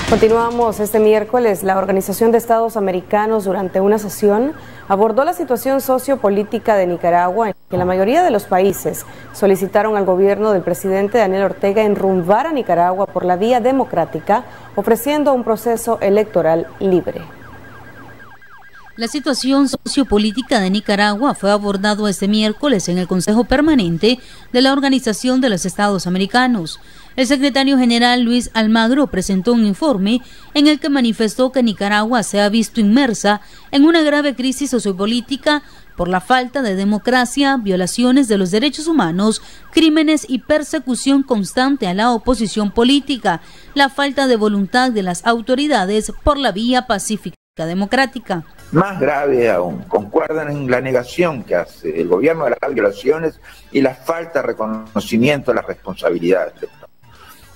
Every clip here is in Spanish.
Continuamos este miércoles. La Organización de Estados Americanos, durante una sesión, abordó la situación sociopolítica de Nicaragua, en que la mayoría de los países solicitaron al gobierno del presidente Daniel Ortega enrumbar a Nicaragua por la vía democrática, ofreciendo un proceso electoral libre. La situación sociopolítica de Nicaragua fue abordado este miércoles en el Consejo Permanente de la Organización de los Estados Americanos. El secretario general Luis Almagro presentó un informe en el que manifestó que Nicaragua se ha visto inmersa en una grave crisis sociopolítica por la falta de democracia, violaciones de los derechos humanos, crímenes y persecución constante a la oposición política, la falta de voluntad de las autoridades por la vía pacífica democrática. Más grave aún, concuerdan en la negación que hace el gobierno de las violaciones y la falta de reconocimiento de las responsabilidades.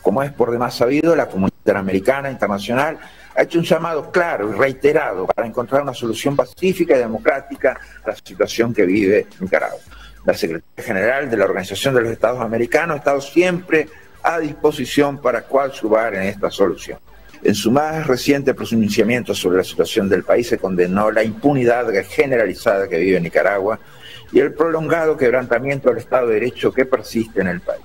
Como es por demás sabido, la comunidad interamericana internacional ha hecho un llamado claro y reiterado para encontrar una solución pacífica y democrática a la situación que vive Nicaragua. La Secretaría General de la Organización de los Estados Americanos ha estado siempre a disposición para coadyuvar en esta solución. En su más reciente pronunciamiento sobre la situación del país se condenó la impunidad generalizada que vive Nicaragua y el prolongado quebrantamiento del Estado de Derecho que persiste en el país.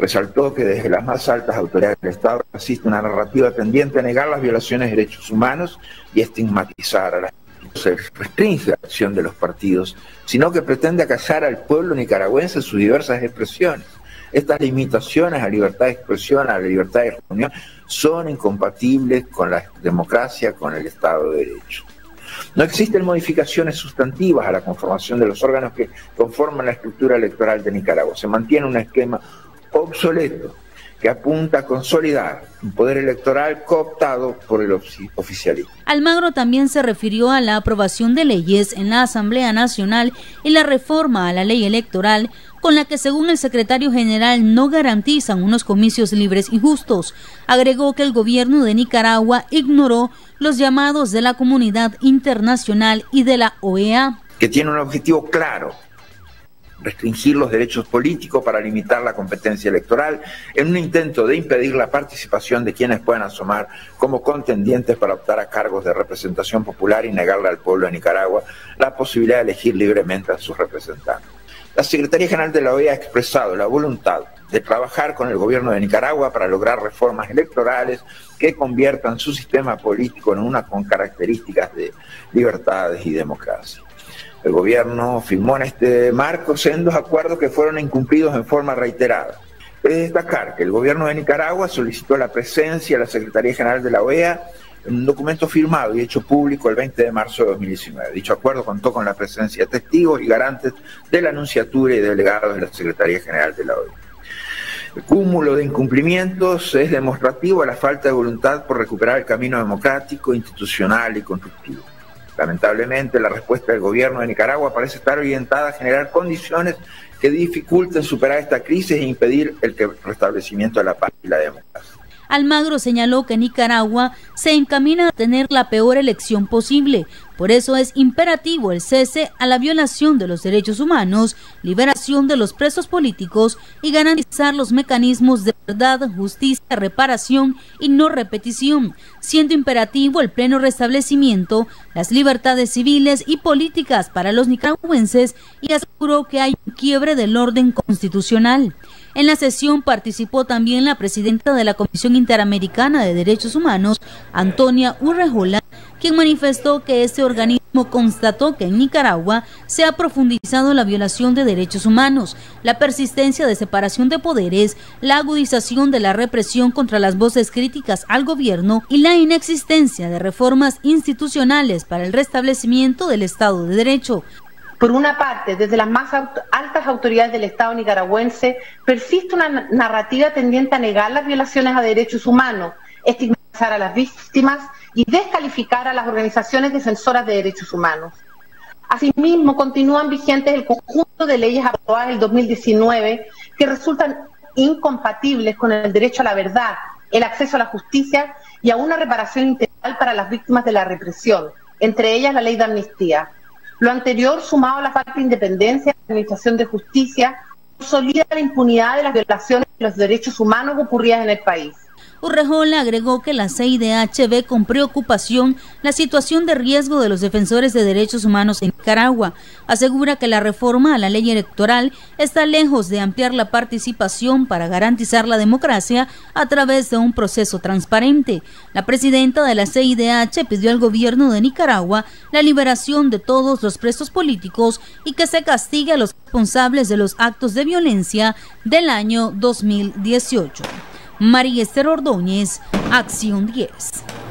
Resaltó que desde las más altas autoridades del Estado existe una narrativa tendiente a negar las violaciones de derechos humanos y estigmatizar a las se restringe la acción de los partidos, sino que pretende acallar al pueblo nicaragüense en sus diversas expresiones. Estas limitaciones a la libertad de expresión, a la libertad de reunión, son incompatibles con la democracia, con el Estado de Derecho. No existen modificaciones sustantivas a la conformación de los órganos que conforman la estructura electoral de Nicaragua. Se mantiene un esquema obsoleto que apunta a consolidar un poder electoral cooptado por el oficialismo. Almagro también se refirió a la aprobación de leyes en la Asamblea Nacional y la reforma a la ley electoral, con la que, según el secretario general, no garantizan unos comicios libres y justos. Agregó que el gobierno de Nicaragua ignoró los llamados de la comunidad internacional y de la OEA. Que tiene un objetivo claro: restringir los derechos políticos para limitar la competencia electoral en un intento de impedir la participación de quienes puedan asomar como contendientes para optar a cargos de representación popular y negarle al pueblo de Nicaragua la posibilidad de elegir libremente a sus representantes. La Secretaría General de la OEA ha expresado la voluntad de trabajar con el gobierno de Nicaragua para lograr reformas electorales que conviertan su sistema político en una con características de libertades y democracia. El gobierno firmó en este marco sendos acuerdos que fueron incumplidos en forma reiterada. Es destacar que el gobierno de Nicaragua solicitó la presencia de la Secretaría General de la OEA en un documento firmado y hecho público el 20 de marzo de 2019. Dicho acuerdo contó con la presencia de testigos y garantes de la Nunciatura y delegados de la Secretaría General de la OEA. El cúmulo de incumplimientos es demostrativo de la falta de voluntad por recuperar el camino democrático, institucional y constructivo. Lamentablemente, la respuesta del gobierno de Nicaragua parece estar orientada a generar condiciones que dificulten superar esta crisis e impedir el restablecimiento de la paz y la democracia. Almagro señaló que Nicaragua se encamina a tener la peor elección posible. Por eso es imperativo el cese a la violación de los derechos humanos, liberación de los presos políticos y garantizar los mecanismos de verdad, justicia, reparación y no repetición, siendo imperativo el pleno restablecimiento, las libertades civiles y políticas para los nicaragüenses, y aseguró que hay un quiebre del orden constitucional. En la sesión participó también la presidenta de la Comisión Interamericana de Derechos Humanos, Antonia Urrejola, quien manifestó que este organismo constató que en Nicaragua se ha profundizado la violación de derechos humanos, la persistencia de separación de poderes, la agudización de la represión contra las voces críticas al gobierno y la inexistencia de reformas institucionales para el restablecimiento del Estado de Derecho. Por una parte, desde las más altas autoridades del Estado nicaragüense persiste una narrativa tendiente a negar las violaciones a derechos humanos, estigmatizar a las víctimas y descalificar a las organizaciones defensoras de derechos humanos. Asimismo, continúan vigentes el conjunto de leyes aprobadas en el 2019 que resultan incompatibles con el derecho a la verdad, el acceso a la justicia y a una reparación integral para las víctimas de la represión, entre ellas la ley de amnistía. Lo anterior, sumado a la falta de independencia de la administración de justicia, consolida la impunidad de las violaciones de los derechos humanos ocurridas en el país. Urrejola agregó que la CIDH ve con preocupación la situación de riesgo de los defensores de derechos humanos en Nicaragua. Asegura que la reforma a la ley electoral está lejos de ampliar la participación para garantizar la democracia a través de un proceso transparente. La presidenta de la CIDH pidió al gobierno de Nicaragua la liberación de todos los presos políticos y que se castigue a los responsables de los actos de violencia del año 2018. María Esther Ordóñez, Acción 10.